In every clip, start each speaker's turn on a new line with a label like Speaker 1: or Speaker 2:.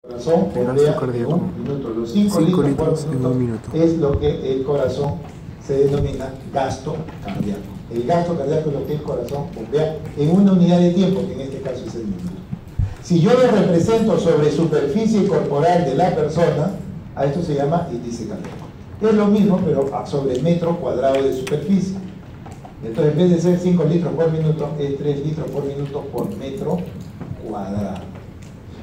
Speaker 1: Corazón bombea en un minuto. Los 5 litros por minuto es lo que el corazón se denomina gasto cardíaco. El gasto cardíaco es lo que el corazón bombea en una unidad de tiempo, que en este caso es el minuto. Si yo lo represento sobre superficie corporal de la persona, a esto se llama índice cardíaco. Es lo mismo, pero sobre metro cuadrado de superficie. Entonces, en vez de ser 5 litros por minuto, es 3 litros por minuto por metro cuadrado.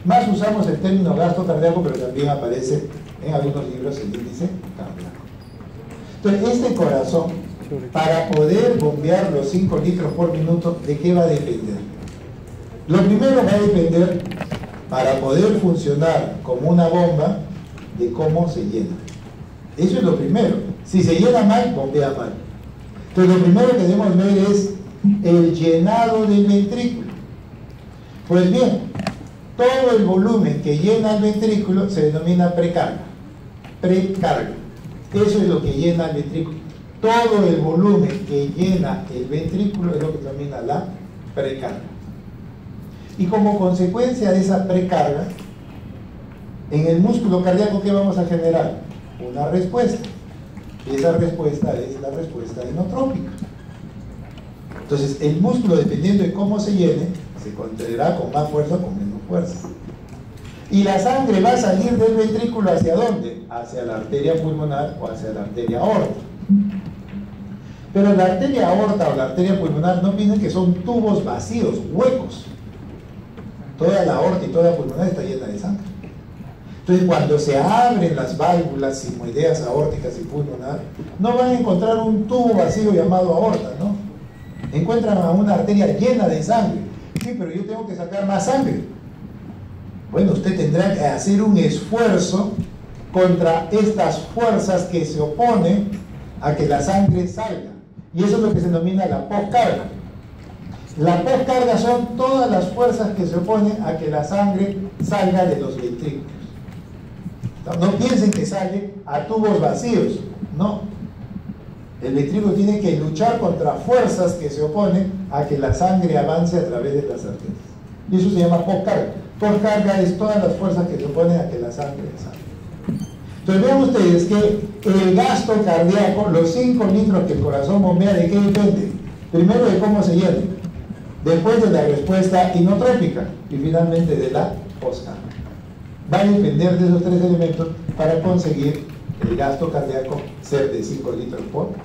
Speaker 1: Más usamos el término gasto cardíaco, pero también aparece en algunos libros el índice cardíaco. Entonces, este corazón, para poder bombear los 5 litros por minuto, ¿de qué va a depender? Lo primero va a depender, para poder funcionar como una bomba, de cómo se llena. Eso es lo primero. Si se llena mal, bombea mal. Entonces, lo primero que debemos ver es el llenado del ventrículo. Pues bien, todo el volumen que llena el ventrículo se denomina precarga. Precarga. Eso es lo que llena el ventrículo. Todo el volumen que llena el ventrículo es lo que se denomina la precarga. Y como consecuencia de esa precarga, en el músculo cardíaco, ¿qué vamos a generar? Una respuesta. Y esa respuesta es la respuesta inotrópica. Entonces, el músculo, dependiendo de cómo se llene, se contraerá con más fuerza o con menos fuerza. Y la sangre va a salir del ventrículo ¿hacia dónde? Hacia la arteria pulmonar o hacia la arteria aorta. Pero la arteria aorta o la arteria pulmonar no piensen que son tubos vacíos, huecos. Toda la aorta y toda la pulmonar está llena de sangre. Entonces, cuando se abren las válvulas simoideas aórticas y pulmonar, no van a encontrar un tubo vacío llamado aorta, ¿no? Encuentran a una arteria llena de sangre. Sí, pero yo tengo que sacar más sangre. Bueno, usted tendrá que hacer un esfuerzo contra estas fuerzas que se oponen a que la sangre salga. Y eso es lo que se denomina la poscarga. La poscarga son todas las fuerzas que se oponen a que la sangre salga de los ventrículos. No piensen que sale a tubos vacíos, no. El ventrículo tiene que luchar contra fuerzas que se oponen a que la sangre avance a través de las arterias. Y eso se llama poscarga. Poscarga es todas las fuerzas que se oponen a que la sangre salga. Entonces vean ustedes que el gasto cardíaco, los 5 litros que el corazón bombea, ¿de qué depende? Primero de cómo se llena, después de la respuesta inotrópica y finalmente de la poscarga. Va a depender de esos 3 elementos para conseguir el gasto cardíaco ser de 5 litros por minuto.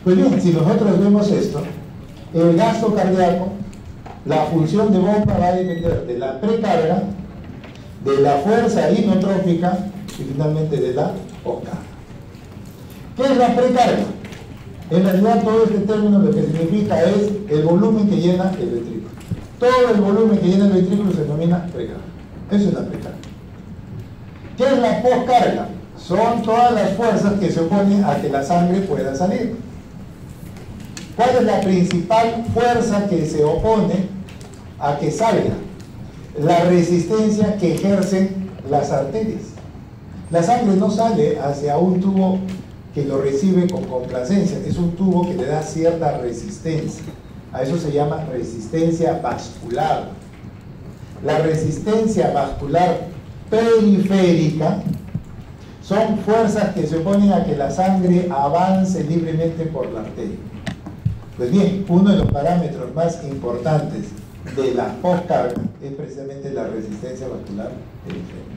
Speaker 1: Pues bien, si nosotros vemos esto, el gasto cardíaco, la función de bomba va a depender de la precarga, de la fuerza inotrópica y finalmente de la poscarga. ¿Qué es la precarga? En realidad todo este término lo que significa es el volumen que llena el ventrículo. Todo el volumen que llena el ventrículo se denomina precarga. Eso es la precarga. ¿Qué es la poscarga? Son todas las fuerzas que se oponen a que la sangre pueda salir. ¿Cuál es la principal fuerza que se opone a que salga? La resistencia que ejercen las arterias. La sangre no sale hacia un tubo que lo recibe con complacencia, es un tubo que le da cierta resistencia. A eso se llama resistencia vascular. La resistencia vascular periférica son fuerzas que se oponen a que la sangre avance libremente por la arteria. Pues bien, uno de los parámetros más importantes de la poscarga es precisamente la resistencia vascular periférica.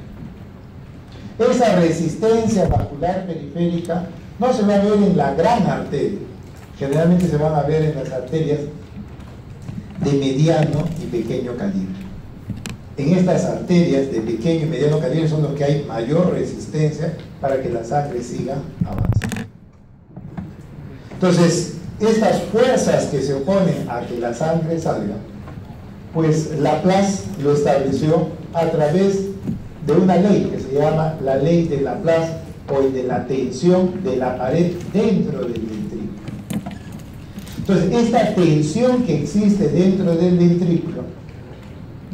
Speaker 1: Esa resistencia vascular periférica no se va a ver en la gran arteria, generalmente se van a ver en las arterias de mediano y pequeño calibre. En estas arterias de pequeño y mediano calibre son los que hay mayor resistencia para que la sangre siga avanzando. Entonces, estas fuerzas que se oponen a que la sangre salga, pues Laplace lo estableció a través de una ley que se llama la ley de Laplace o de la tensión de la pared dentro del ventrículo. Entonces, esta tensión que existe dentro del ventrículo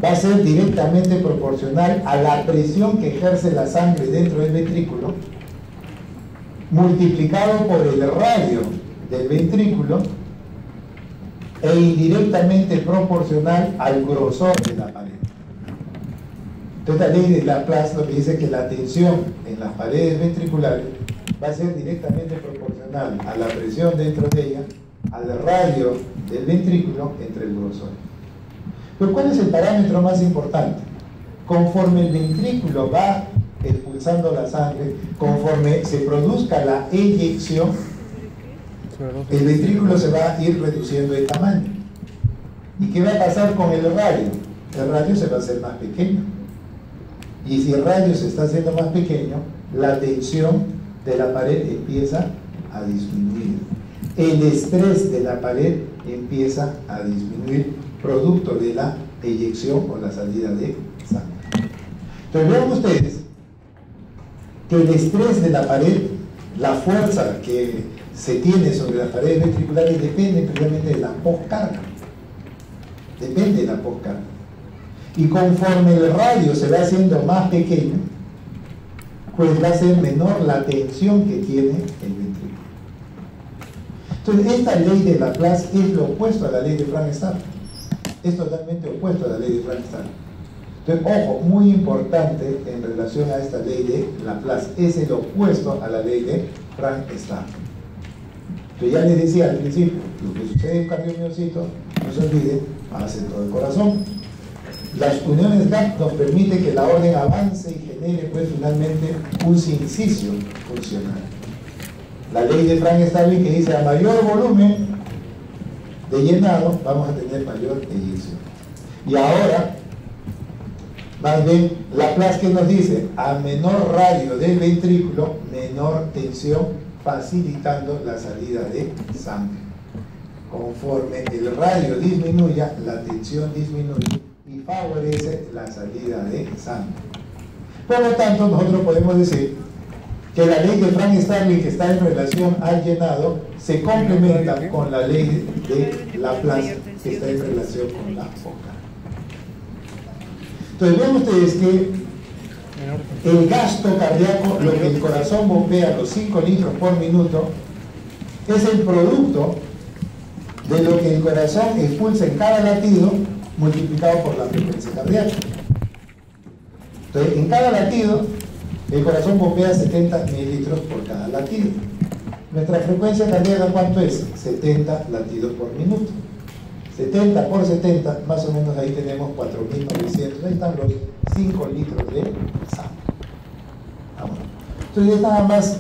Speaker 1: va a ser directamente proporcional a la presión que ejerce la sangre dentro del ventrículo, multiplicado por el radio del ventrículo e indirectamente proporcional al grosor de la pared. Entonces la ley de Laplace lo que dice es que la tensión en las paredes ventriculares va a ser directamente proporcional a la presión dentro de ella, al radio del ventrículo entre el grosor. Pero ¿cuál es el parámetro más importante? Conforme el ventrículo va expulsando la sangre, conforme se produzca la eyección, el ventrículo se va a ir reduciendo de tamaño. ¿Y qué va a pasar con el radio? El radio se va a hacer más pequeño. Y si el radio se está haciendo más pequeño, la tensión de la pared empieza a disminuir. El estrés de la pared empieza a disminuir producto de la eyección o la salida de sangre. Entonces vean ustedes que el estrés de la pared, la fuerza que se tiene sobre las paredes ventriculares depende precisamente de la postcarga. Depende de la postcarga. Y conforme el radio se va haciendo más pequeño, pues va a ser menor la tensión que tiene el ventrículo. Entonces, esta ley de Laplace es lo opuesto a la ley de Frank-Starling. Es totalmente opuesto a la ley de Frank-Starling. Entonces, ojo, muy importante en relación a esta ley de Laplace. Es el opuesto a la ley de Frank-Starling. Entonces, ya les decía al principio, lo que sucede en un cardiomiocito, no se olviden, hace todo el corazón. Las uniones gap nos permiten que la orden avance y genere pues finalmente un sincicio funcional. La ley de Frank-Starling que dice a mayor volumen de llenado vamos a tener mayor eyección. Y ahora, más bien, Laplace que nos dice a menor radio del ventrículo, menor tensión, facilitando la salida de sangre. Conforme el radio disminuya, la tensión disminuye y favorece la salida de sangre. Por lo tanto, nosotros podemos decir que la ley de Frank-Starling que está en relación al llenado se complementa con la ley de Laplace que está en relación con la foca. Entonces vean ustedes que el gasto cardíaco, lo que el corazón bombea, los 5 litros por minuto, es el producto de lo que el corazón expulsa en cada latido multiplicado por la frecuencia cardíaca. Entonces, en cada latido, el corazón bombea 70 mililitros por cada latido. Nuestra frecuencia cardíaca, ¿cuánto es? 70 latidos por minuto. 70 por 70, más o menos ahí tenemos 4.900. Ahí están los 5 litros de sangre. Vamos. Entonces, es nada más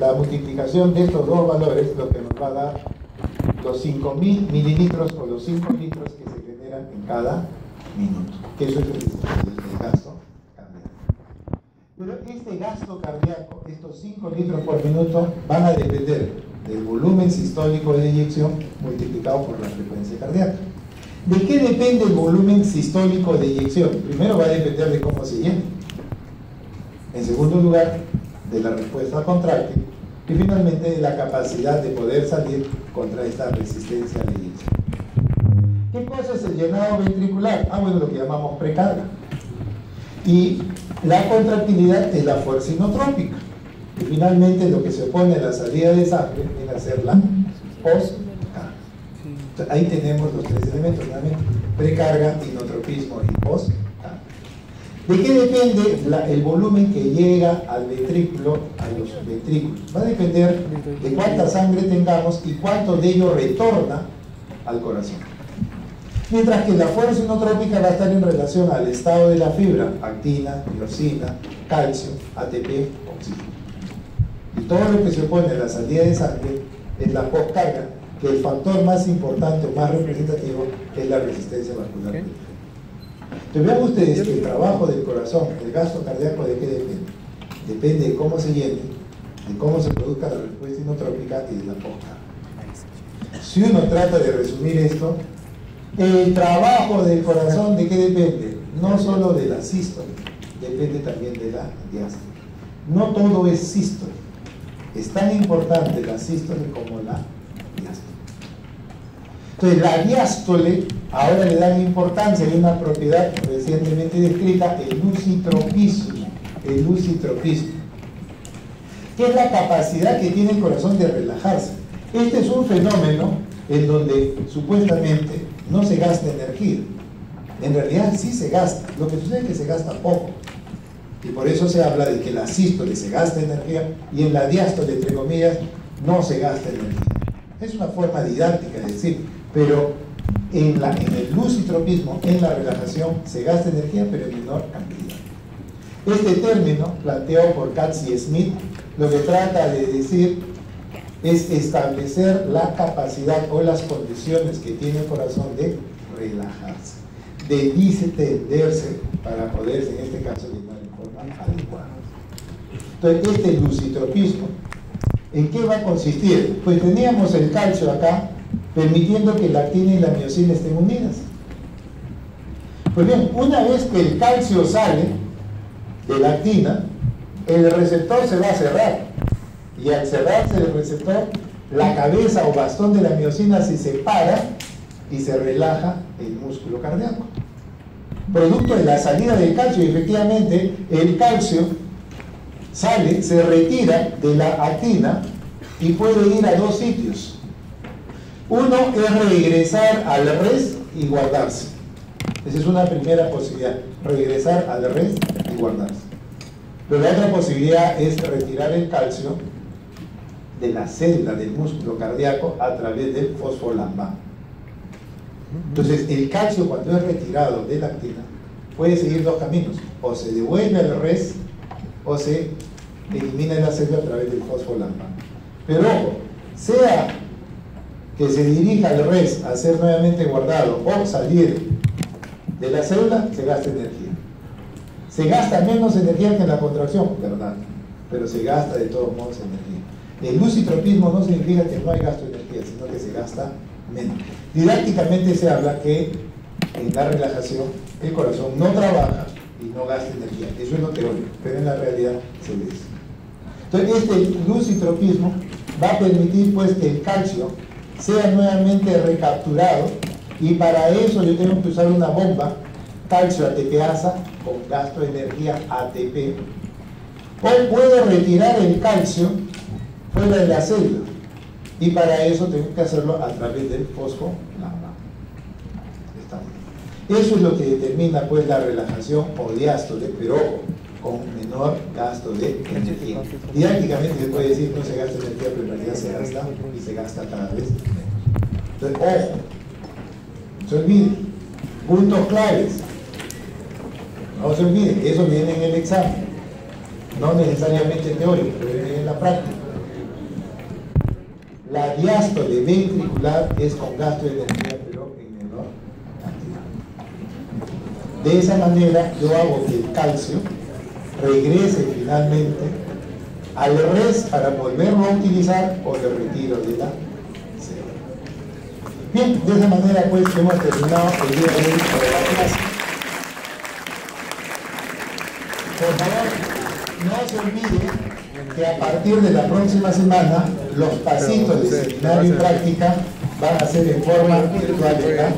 Speaker 1: la multiplicación de estos dos valores lo que nos va a dar los 5.000 mililitros o los 5 litros que se generan en cada minuto. Que eso es el gasto cardíaco. Pero este gasto cardíaco, estos 5 litros por minuto, van a depender del volumen sistólico de eyección multiplicado por la frecuencia cardíaca. ¿De qué depende el volumen sistólico de eyección? Primero va a depender de cómo se llena. En segundo lugar, de la respuesta contráctil. Y finalmente de la capacidad de poder salir contra esta resistencia a la eyección. ¿Qué cosa es el llenado ventricular? Bueno, lo que llamamos precarga. Y la contractilidad es la fuerza inotrópica. Y finalmente lo que se opone a la salida de sangre viene a ser la postcarga. Entonces, ahí tenemos los tres elementos, nuevamente: precarga, inotropismo y postcarga. ¿De qué depende el volumen que llega al ventrículo, a los ventrículos? Va a depender de cuánta sangre tengamos y cuánto de ello retorna al corazón. Mientras que la fuerza inotrópica va a estar en relación al estado de la fibra, actina, miosina, calcio, ATP, oxígeno. Y todo lo que se opone a la salida de sangre es la postcarga, que el factor más importante o más representativo es la resistencia vascular. Entonces vean ustedes que el trabajo del corazón, el gasto cardíaco, ¿de qué depende? Depende de cómo se llene, de cómo se produzca la respuesta inotrópica y de la postcarga. Si uno trata de resumir esto, el trabajo del corazón, ¿de qué depende? No solo de la sístole, depende también de la diástole. No todo es sístole. Es tan importante la sístole como la diástole. Entonces, la diástole ahora le dan importancia a una propiedad recientemente descrita, el lusitropismo. El lusitropismo, que es la capacidad que tiene el corazón de relajarse. Este es un fenómeno en donde supuestamente no se gasta energía. En realidad sí se gasta, Lo que sucede es que se gasta poco. Y por eso se habla de que en la sístole se gasta energía y en la diástole, entre comillas, no se gasta energía. Es una forma didáctica de decir, pero en el lusitropismo, en la relajación, se gasta energía, pero en menor cantidad. Este término, planteado por Katz y Smith, lo que trata de decir es establecer la capacidad o las condiciones que tiene el corazón de relajarse, de distenderse para poderse, en este caso, llenar en forma adecuada. Entonces, este lusitropismo, ¿en qué va a consistir? Pues teníamos el calcio acá, permitiendo que la actina y la miosina estén unidas. Pues bien, una vez que el calcio sale de la actina, el receptor se va a cerrar. Y al cerrarse el receptor, la cabeza o bastón de la miosina se separa y se relaja el músculo cardíaco. Producto de la salida del calcio, y efectivamente el calcio sale, se retira de la actina y puede ir a dos sitios. Uno es regresar al rest y guardarse. Esa es una primera posibilidad, regresar al rest y guardarse. Pero la otra posibilidad es retirar el calcio de la célula del músculo cardíaco a través del fosfolambán. Entonces, el calcio, cuando es retirado de la actina, puede seguir dos caminos: o se devuelve al rest o se elimina la célula a través del fosfolambán. Pero ojo, sea que se dirija al rest a ser nuevamente guardado o salir de la célula, se gasta energía. Se gasta menos energía que en la contracción, ¿verdad? Pero se gasta de todos modos energía. El lusitropismo no significa que no hay gasto de energía, sino que se gasta menos. Didácticamente se habla que en la relajación el corazón no trabaja y no gasta energía. Eso es lo teórico, pero en la realidad se ve eso. Entonces, este lusitropismo va a permitir pues que el calcio sea nuevamente recapturado, y para eso yo tengo que usar una bomba calcio ATPasa con gasto de energía ATP, o puedo retirar el calcio fuera de la célula, y para eso tengo que hacerlo a través del fosfolambán. Eso es lo que determina pues la relajación o diástole, pero con menor gasto de energía. Didácticamente se puede decir no se gasta energía, pero en realidad se gasta, y se gasta cada vez menos. Entonces, ojo, no se olviden, puntos claves. No se olviden, eso viene en el examen, no necesariamente teórico, pero viene en la práctica. La diástole ventricular es con gasto de energía, pero en menor cantidad. De esa manera yo hago que el calcio regrese finalmente al rest para volverlo a utilizar, o lo retiro de la célula. Bien, de esa manera pues hemos terminado el día de hoy sobre la clase. Por favor, no se olvide que a partir de la próxima semana los pasitos de seminario y práctica van a ser en forma virtual, ¿verdad?